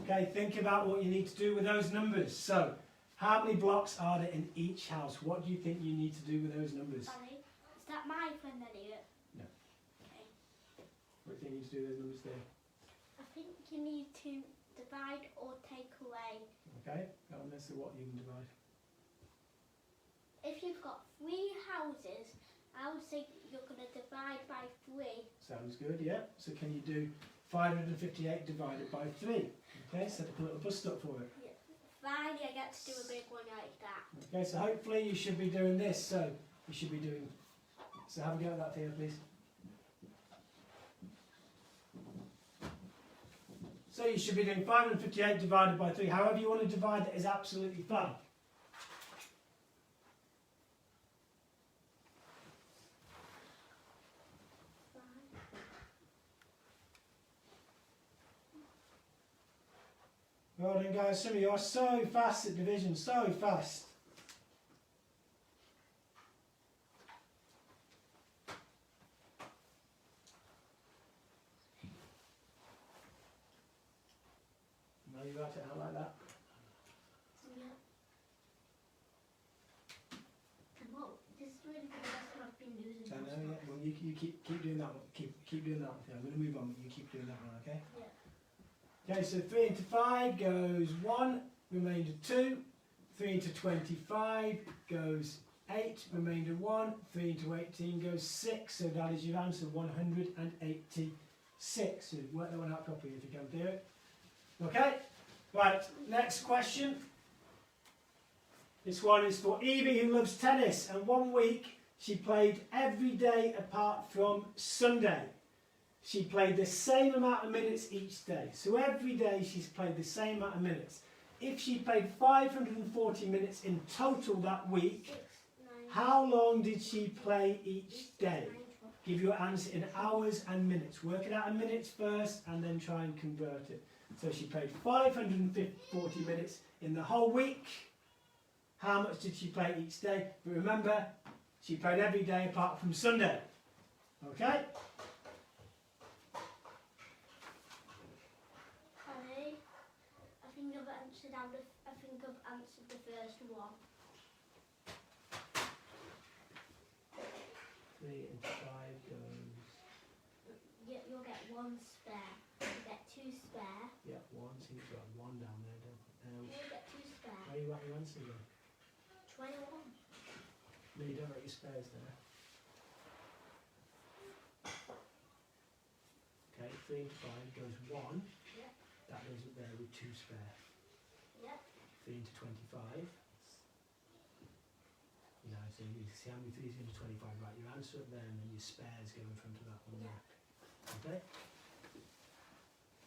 Okay, think about what you need to do with those numbers. So, how many blocks are there in each house? What do you think you need to do with those numbers? Danny, is that my friend Elliot? No. Okay. What do you think you need to do with those numbers there? I think you need to divide or take away. Okay, go on then, so what you can divide? If you've got 3 houses, I would say you're going to divide by 3. Sounds good, yeah. So can you do 558 divided by 3? Okay, set up a little bus stop for it. Yeah. Finally, I get to do a big one like that. Okay, so hopefully you should be doing this. So you should be doing. So have a go at that, Theo, please. So you should be doing 558 divided by 3. However you want to divide it is absolutely fine. Well done, guys. Some of you are so fast at division, so fast. No, you write it out like that. Yeah. Come on, this is really good. That's what I've been losing. So no, yeah. Well, you keep doing that one. Keep doing that one. I'm going to move on. But you keep doing that one, okay? Yeah. Okay, so 3 into 5 goes 1, remainder 2. 3 into 25 goes 8, remainder 1. 3 into 18 goes 6. So that is your answer, 186. So work that one out properly if you can do it. Okay, right, next question. This one is for Evie, who loves tennis, and one week she played every day apart from Sunday. She played the same amount of minutes each day. So every day she's played the same amount of minutes. If she played 540 minutes in total that week, 6, 9, how long did she play each day? 9, 12. Give your answer in hours and minutes. Work it out in minutes first and then try and convert it. So she played 540 minutes in the whole week. How much did she play each day? But remember, she played every day apart from Sunday. Okay? Honey, I think I've answered the first one. 3 into 5 goes... You'll get 1 spare. You'll get 2 spare. Yeah, 1. So you've got 1 down there, don't you? You'll get 2 spare. Where are you at your answer then? 21. No, you don't write your spares there. Okay, 3 into 5 goes 1. Yep. That goes up there with 2 spare. Yep. 3 into 25. You know, so you see how many 3's into 25, right? Your answer up there and then your spares go in front of that one there. Okay?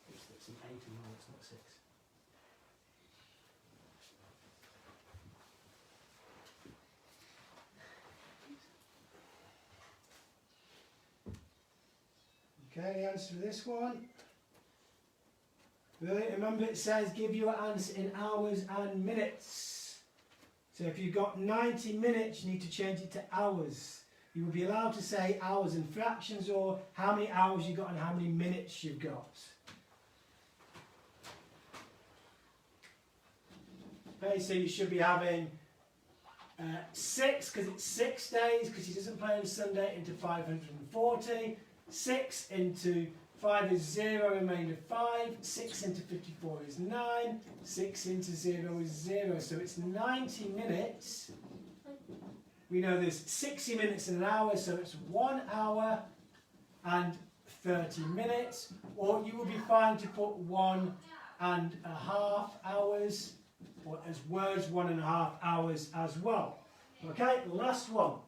Oops, that's an 8 as well, it's not 6. Okay, the answer to this one. Brilliant. Remember, it says give your answer in hours and minutes. So if you've got 90 minutes, you need to change it to hours. You will be allowed to say hours and fractions or how many hours you've got and how many minutes you've got. Okay, so you should be having 6, because it's 6 days, because he doesn't play on Sunday, into 540. 6 into 5 is 0, remainder 5. 6 into 54 is 9. 6 into 0 is 0. So it's 90 minutes. We know there's 60 minutes in an hour, so it's 1 hour and 30 minutes. Or you will be fine to put 1.5 hours, or as words, 1.5 hours as well. Okay, last one.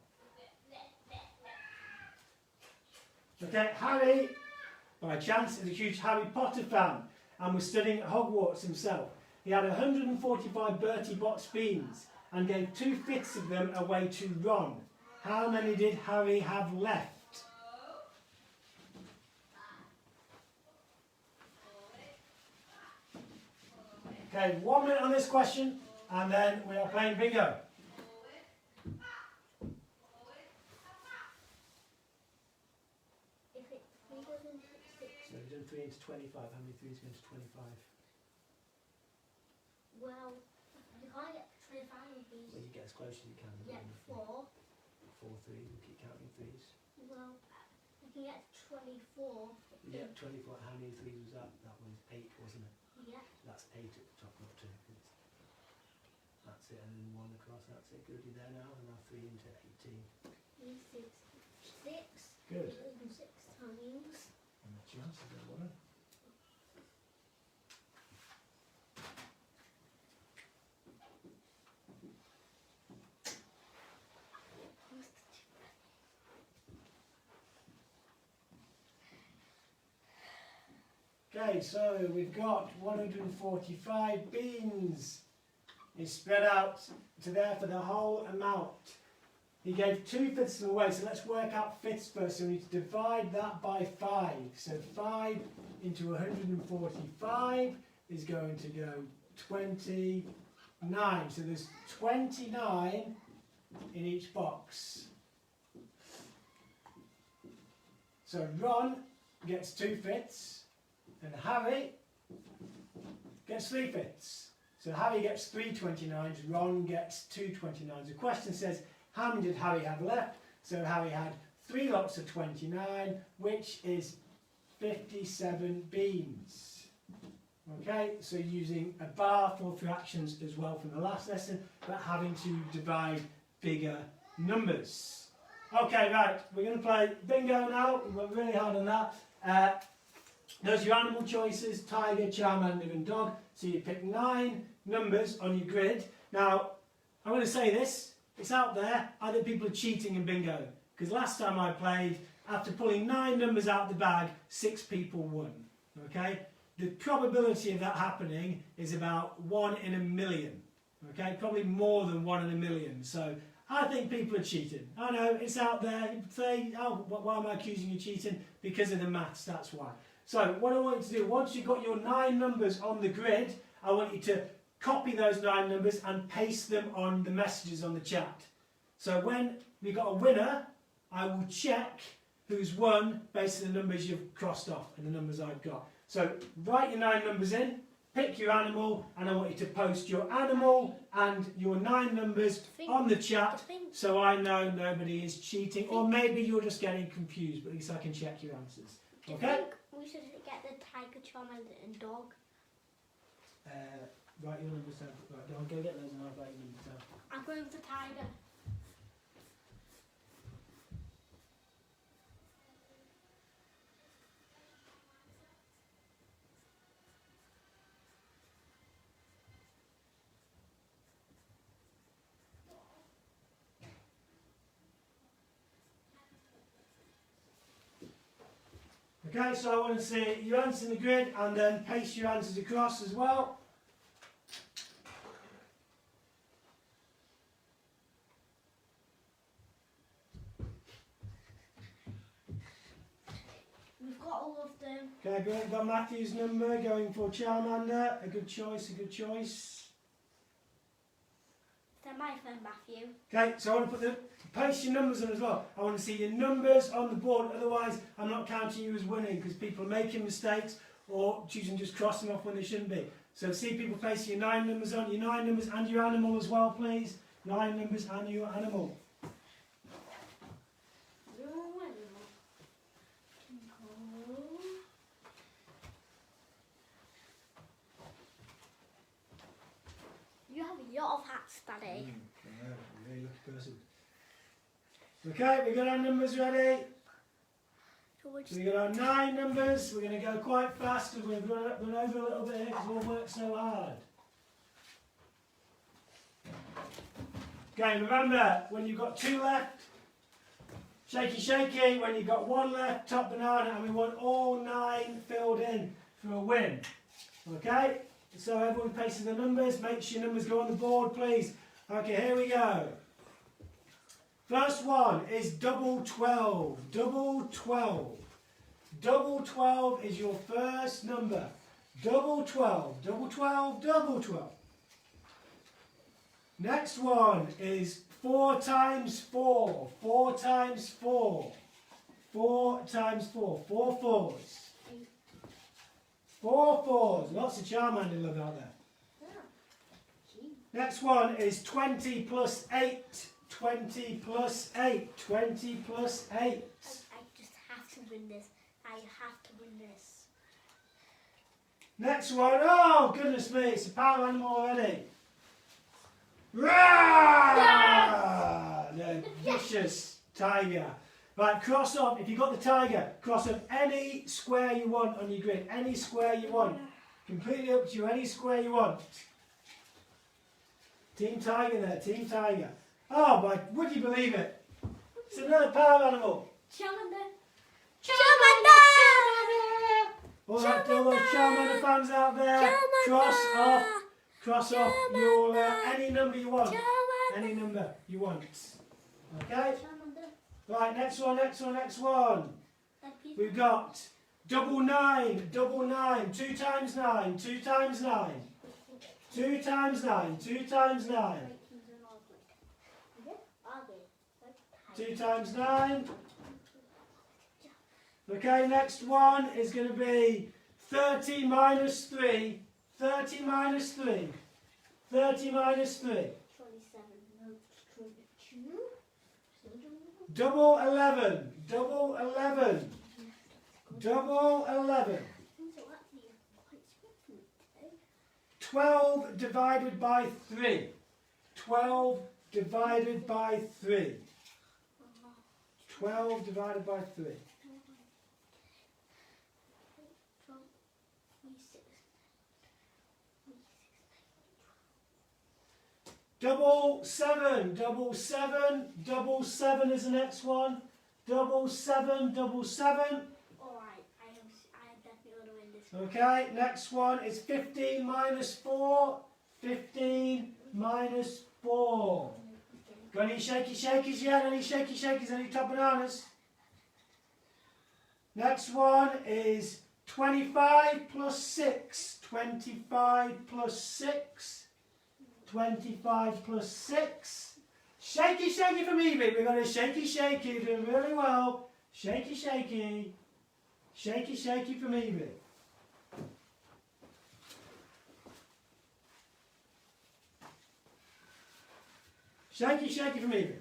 Okay, Harry, by chance, is a huge Harry Potter fan and was studying at Hogwarts himself. He had 145 Bertie Bott's beans and gave 2/5 of them away to Ron. How many did Harry have left? Okay, 1 minute on this question and then we are playing bingo. If it 3 goes into 6, So you've done 3 into 25. How many 3's go into 25? well, you can't get 25 of these. Well, you get as close as you can. Yeah, 4. 4 3s. We'll keep counting 3's. Well, I can get 24. Yeah, 24. How many 3's was that? That was 8, wasn't it? Yeah. That's 8 at the top, not 2. That's it, and then 1 across. That's it. Good. You're there now, and now 3 into 18. 3, 6. 6. Good. 6 times. And that's your answer there, woman. Okay, so we've got 145 beans. It's spread out to there for the whole amount. He gave 2/5 of the way, so let's work out fifths first. So we need to divide that by 5. So 5 into 145 is going to go 29. So there's 29 in each box. So Ron gets 2/5 and Harry gets 3/5. So Harry gets 3 29s, Ron gets 2 29s. The question says, how many did Harry have left? So Harry had 3 lots of 29, which is 57 beans. Okay, so using a bar for fractions as well from the last lesson, but having to divide bigger numbers. Okay, right, we're going to play bingo now. We worked really hard on that. Those are your animal choices: tiger, Charmander and dog. So you pick 9 numbers on your grid. Now, I'm going to say this, it's out there. I think people are cheating in bingo. Because last time I played, after pulling 9 numbers out of the bag, 6 people won. Okay? The probability of that happening is about 1 in a million. Okay? Probably more than 1 in a million. So I think people are cheating. I know, it's out there. You say, oh, why am I accusing you of cheating? Because of the maths, that's why. So what I want you to do, once you've got your 9 numbers on the grid, I want you to copy those 9 numbers and paste them on the messages on the chat. So when we've got a winner, I will check who's won based on the numbers you've crossed off and the numbers I've got. So write your 9 numbers in, pick your animal, and I want you to post your animal and your 9 numbers on the chat so I know nobody is cheating, or maybe you're just getting confused, but at least I can check your answers. Okay? I think we should get the tiger, Charmander and dog. Write your numbers down. Right, go get those and I'll write your numbers down. I'm going with the tiger. Okay, so I want to see your answers in the grid and then paste your answers across as well. We've got all of them. Okay, good. Got Matthew's number going for Charmander. A good choice, a good choice. They're my friend Matthew. Okay, so I want to paste your numbers in as well. I want to see your numbers on the board, otherwise I'm not counting you as winning because people are making mistakes or choosing just crossing off when they shouldn't be. So see people pasting your 9 numbers on, your 9 numbers and your animal as well, please. 9 numbers and your animal. You have a lot of hats, Daddy. I know, I'm a very lucky person. Okay, we got our numbers ready. So we got our 9 numbers. We're going to go quite fast because we've run over a little bit here because we all worked so hard. Okay, remember, when you've got 2 left, shaky shaky. When you've got 1 left, top banana, and we want all 9 filled in for a win. Okay? So everyone pasting the numbers, make sure your numbers go on the board, please. Okay, here we go. First one is double 12. Double 12. Double 12 is your first number. Double 12. Double 12. Double 12. Next one is 4 times 4. 4 times 4. 4 times 4. 4 fours. 4 fours. Lots of Charmander love out there. Next one is 20 plus 8. 20 plus 8. 20 plus 8. I just have to win this. I have to win this. Next one. Oh, goodness me. It's a power animal already. Roar! The vicious tiger. Right, cross off. If you've got the tiger, cross off any square you want on your grid. Any square you want. Completely up to you. Any square you want. Team Tiger there. Team Tiger. Oh, my. Would you believe it? It's another power animal. Charmander. Charmander! All those Charmander fans out there, cross off your any number you want. Any number you want. Okay? Right, next one. We've got double nine. 2 times 9. 2 times 9. 2 times 9. 2 times 9. 2 times 9. Okay, next one is going to be 30 minus 3. 30 minus 3. 30 minus 3. Double 11. Double 11. Double 11. 12 divided by 3. 12 divided by 3. 12 divided by 3. Double 7. Double 7. Double 7 is the next one. Double 7. Double 7. Alright, I definitely want to win this one. Okay, next one is 15 minus 4. 15 minus 4. Got any shaky shakies yet? Any shaky shakies? Any top bananas? Next one is 25 plus 6. 25 plus 6. 25 plus 6. Shaky shaky from Evie. We've got a shaky shaky doing really well. Shaky shaky. Shaky shaky from Evie. Shaky shaky from Evie.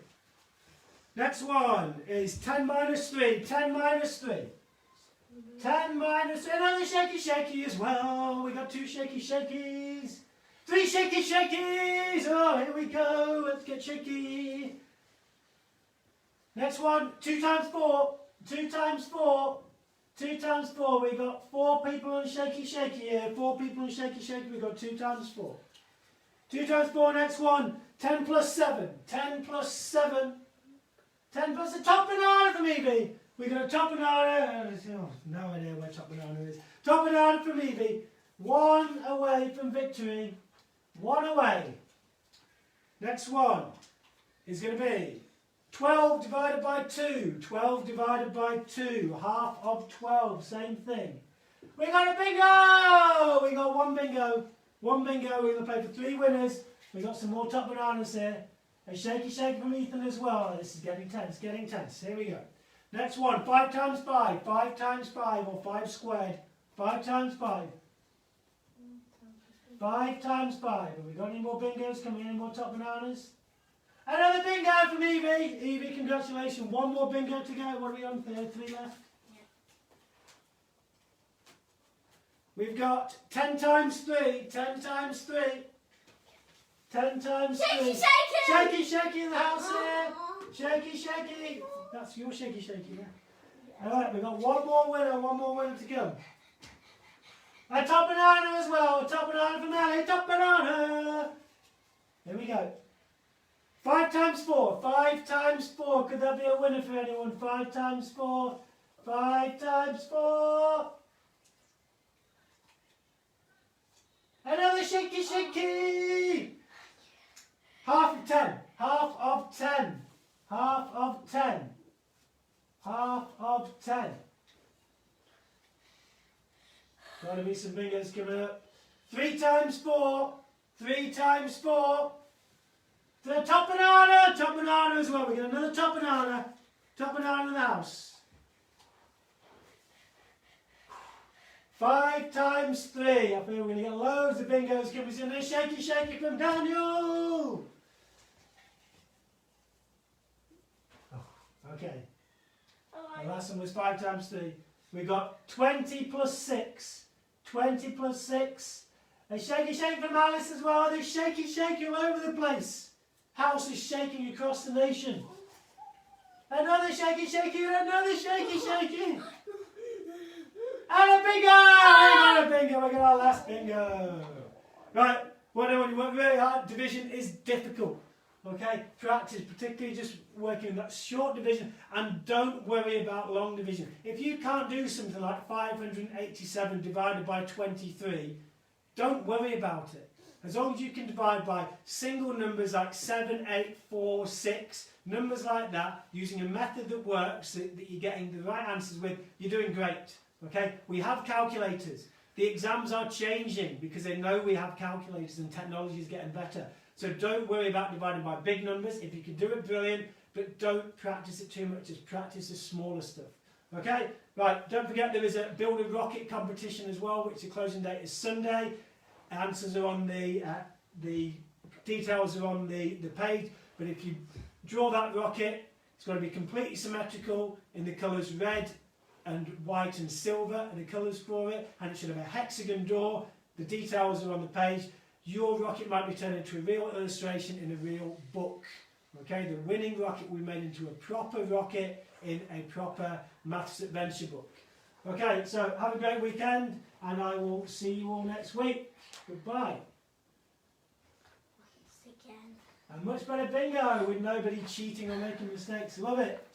Next one is 10 minus 3. 10 minus 3. 10 minus 3. Another shaky shaky as well. We got 2 shaky shakies. 3 shaky shakies. Oh, here we go. Let's get shaky. Next one, 2 times 4. 2 times 4. 2 times 4. We got 4 people on shaky shaky here. 4 people on shaky shaky. We got 2 times 4. 2 times 4. Next one, 10 plus 7. 10 plus 7. 10 plus a top banana from Evie. We got a top banana. Oh, no idea where top banana is. Top banana from Evie. 1 away from victory. 1 away. Next one is going to be 12 divided by 2. 12 divided by 2. Half of 12. Same thing. We got a bingo! We got 1 bingo. 1 bingo. We're going to play for 3 winners. We got some more top bananas here. A shaky shake from Ethan as well. This is getting tense. Getting tense. Here we go. Next one. 5 times 5. 5 times 5 or 5 squared. 5 times 5. 5 times 5. Have we got any more bingos coming in? Any more top bananas? Another bingo from Evie. Evie, congratulations. 1 more bingo to go. What are we on? 3 left. Yeah. We've got 10 times 3. 10 times 3. 10 times 3. Shaky shaky! Shaky shaky in the house here. Shaky shaky. That's your shaky shaky there. Yeah. Alright, we've got 1 more winner. 1 more winner to go. A top banana as well. A top banana from Ellie. Top banana. Here we go. 5 times 4. 5 times 4. Could that be a winner for anyone? 5 times 4. 5 times 4. Another shaky shaky. Half of 10. Half of 10. Half of 10. Half of 10. Got to be some bingos coming up. 3 times 4. 3 times 4. The top banana. Top banana as well. We get another top banana. Top banana in the house. 5 times 3. I feel we're going to get loads of bingos coming in. A shaky shaky from Daniel. Oh, okay. The last one was 5 times 3. We got 20 plus 6. 20 plus 6. A shaky shake from Alice as well. There's shaky shaky all over the place. House is shaking across the nation. Another shaky shaky and another shaky shaky. And a bingo! We got a bingo. We got our last bingo. Right. Well, when you work very hard, division is difficult. Okay, practice, particularly just working in that short division, and don't worry about long division. If you can't do something like 587 divided by 23, don't worry about it. As long as you can divide by single numbers like 7, 8, 4, 6, numbers like that, using a method that works, that you're getting the right answers with, you're doing great. Okay, we have calculators. The exams are changing because they know we have calculators and technology is getting better. So don't worry about dividing by big numbers. If you can do it, brilliant, but don't practice it too much. Just practice the smaller stuff. Okay? Right, don't forget there is a Build a Rocket competition as well, which the closing date is Sunday. Answers are on the details are on the page, but if you draw that rocket, it's going to be completely symmetrical in the colours red and white and silver are the colours for it, and it should have a hexagon door. The details are on the page. Your rocket might be turned into a real illustration in a real book. Okay, the winning rocket will be made into a proper rocket in a proper maths adventure book. Okay, so have a great weekend, and I will see you all next week. Goodbye. Once again. And much better bingo with nobody cheating or making mistakes. Love it.